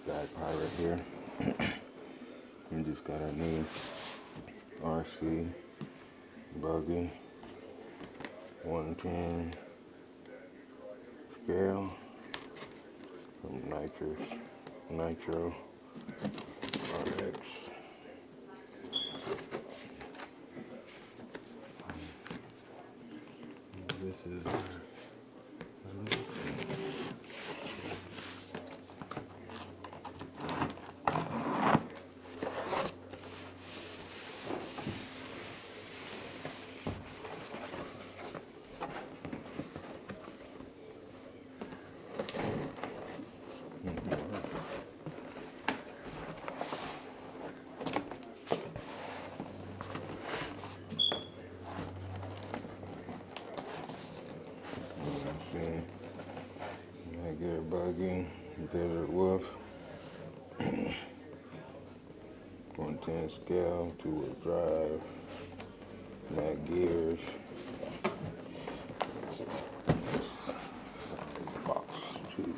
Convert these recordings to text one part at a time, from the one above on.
guy pirate here. We just got a new RC Buggy 110 scale from Nitro RX. This is get a Buggy, Desert Wolf, 110 scale, 2-wheel drive, mag gears, box 2.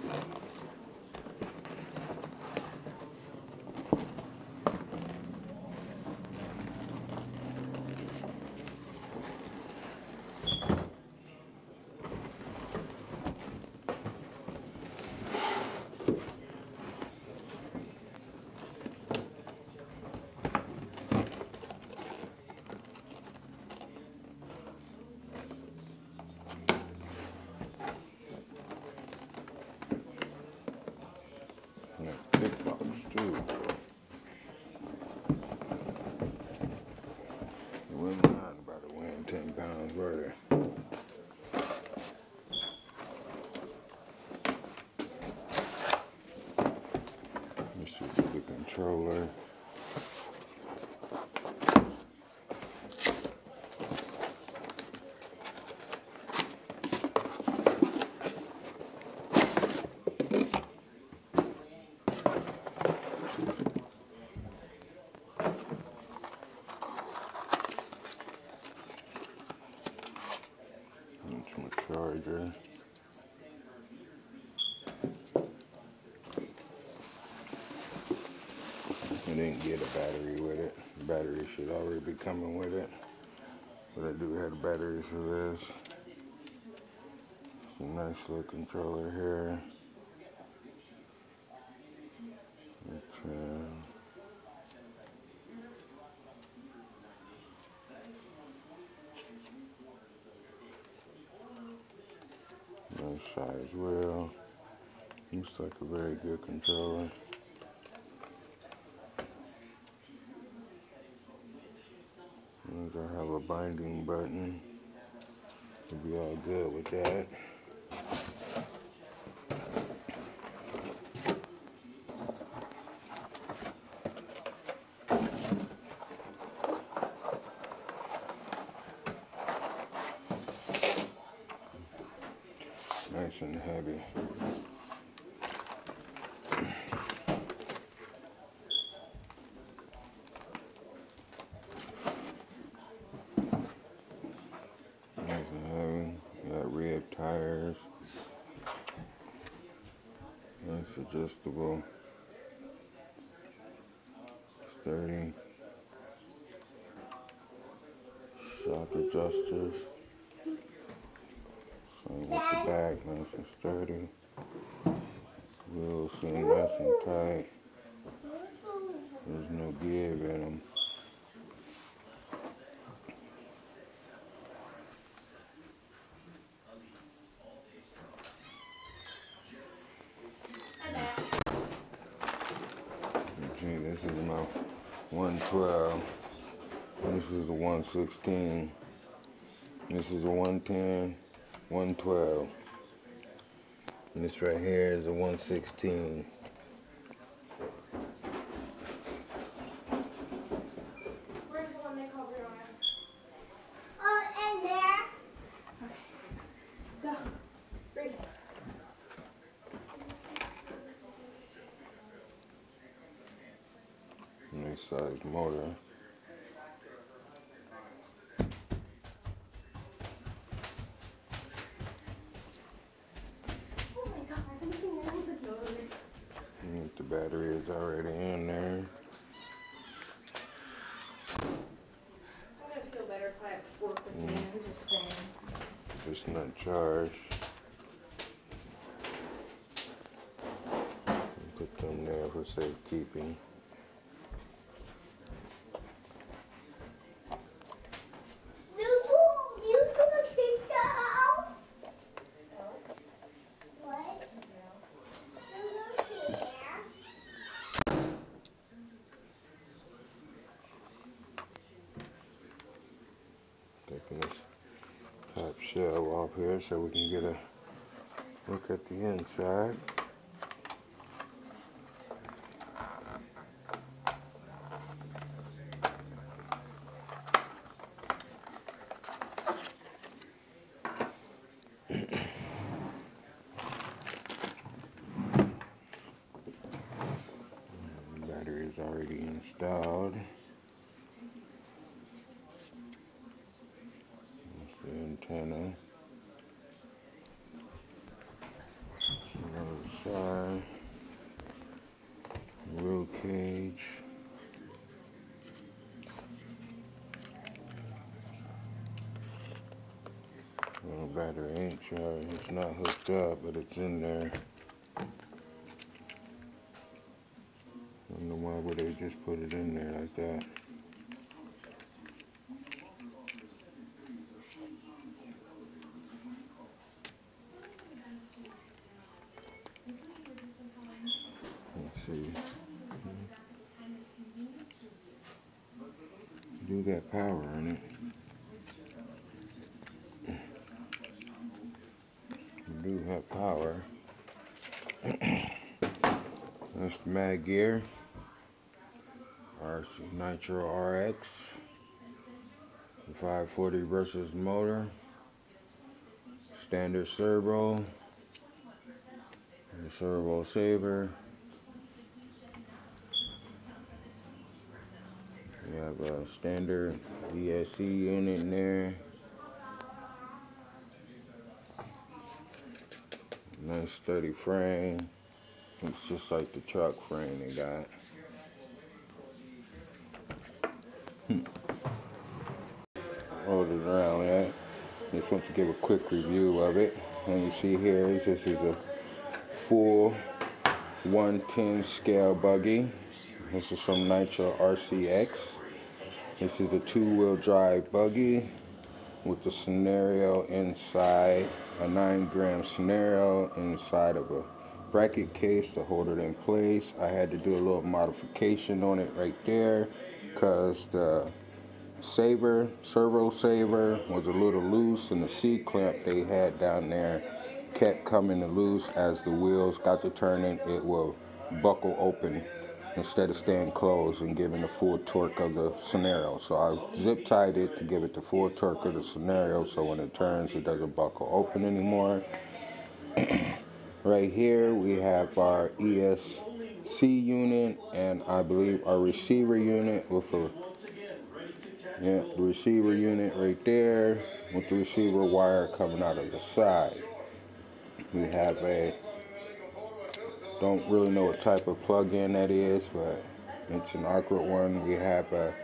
Big box too. It wasn't lying about it weighing 10 pounds worth. This should be the controller. Charger. I didn't get a battery with it. The battery should already be coming with it. But I do have the batteries for this. It's a nice little controller here. Nice size wheel. Looks like a very good controller. I have a binding button to be all good with that. Nice and heavy. Nice and heavy. Got rib tires. Nice adjustable. Sturdy. Shock adjusters. With the back, nice and sturdy. Wheels seem nice and tight. There's no give in them. See, this is my 112. This is a 116. This is a 110. 112. And this right here is a 116. Where's the one they call it on? Oh, in there. Okay. So, read. Nice size motor. battery is already in there. I'm gonna feel better if I work with you. I'm just saying. It's not charged. Put them there for safekeeping. Taking this top shell off here so we can get a look at the inside. The battery is already installed. That's the antenna. Another side. Roll cage. Well, the battery ain't charged. It's not hooked up, but it's in there. I don't know why would they just put it in there like that. Let's see. You do got power in it. You do have power. That's the mag gear. Rc Nitro RX. The 540 versus motor. Standard servo. The servo saver. We have a standard ESC unit in there. Nice sturdy frame. It's just like the truck frame they got. Hold it around there. Just want to give a quick review of it. And you see here, this is a full 110 scale buggy. This is from Nitro RCX. This is a 2-wheel drive buggy with the scenario inside, a 9-gram scenario inside of a bracket case to hold it in place. I had to do a little modification on it right there because the servo saver was a little loose, and the C-clamp they had down there kept coming loose. As the wheels got to turning, it will buckle open instead of staying closed and giving the full torque of the scenario. So I zip tied it to give it the full torque of the scenario, so when it turns it doesn't buckle open anymore. Right here we have our ESC unit, and I believe our receiver unit with a the receiver unit right there with the receiver wire coming out of the side. We have a, don't really know what type of plug-in that is, but it's an awkward one. We have a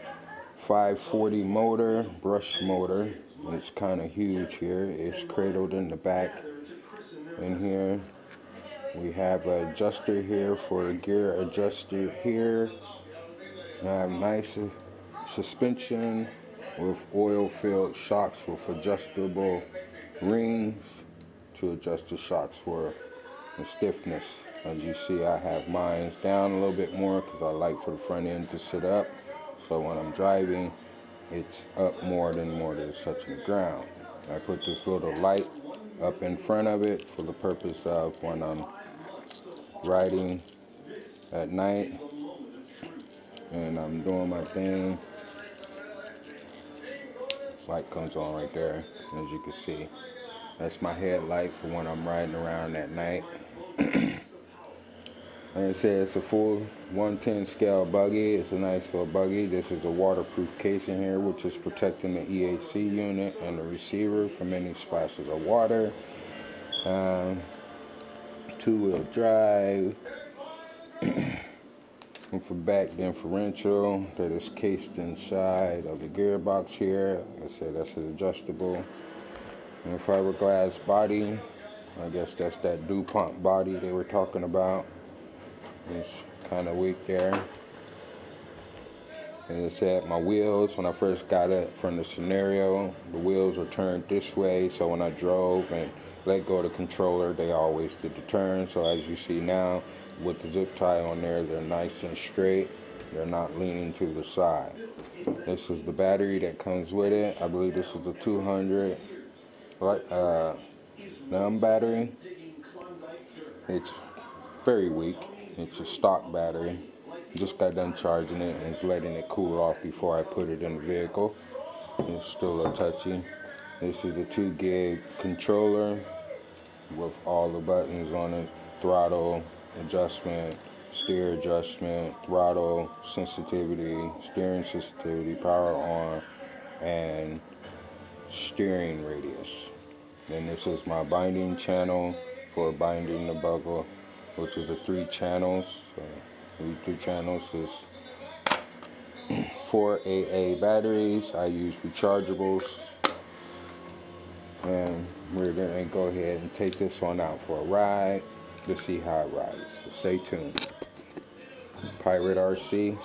540 motor, brush motor. It's kind of huge here. It's cradled in the back in here. We have an adjuster here for a gear adjuster here. I have nice suspension with oil-filled shocks with adjustable rings to adjust the shocks for the stiffness. As you see, I have mine down a little bit more because I like for the front end to sit up. So when I'm driving, it's up more than it's touching the ground. I put this little light up in front of it for the purpose of when I'm riding at night and I'm doing my thing. Light comes on right there, as you can see. That's my headlight for when I'm riding around at night. Like I said, it's a full 110 scale buggy. It's a nice little buggy. This is a waterproof casing here, which is protecting the EAC unit and the receiver from any splashes of water. 2-wheel drive. And for back differential that is cased inside of the gearbox here. Like I said, that's an adjustable. And fiberglass body. I guess that's that DuPont body they were talking about. It's kind of weak there. And it said my wheels, when I first got it from the scenario, the wheels were turned this way, so when I drove and let go of the controller, they always did the turn. So as you see now, with the zip tie on there, they're nice and straight. They're not leaning to the side. This is the battery that comes with it. I believe this is a 200 NUM battery. It's very weak. It's a stock battery. Just got done charging it and it's letting it cool off before I put it in the vehicle. It's still a touchy. This is a 2 gig controller with all the buttons on it: throttle adjustment, steer adjustment, throttle sensitivity, steering sensitivity, power on, and steering radius. Then this is my binding channel for binding the buckle, which is the 3 channels. So these 2 channels is 4 AA batteries. I use rechargeables. And we're gonna go ahead and take this one out for a ride to see how it rides. So stay tuned. Pirate RC.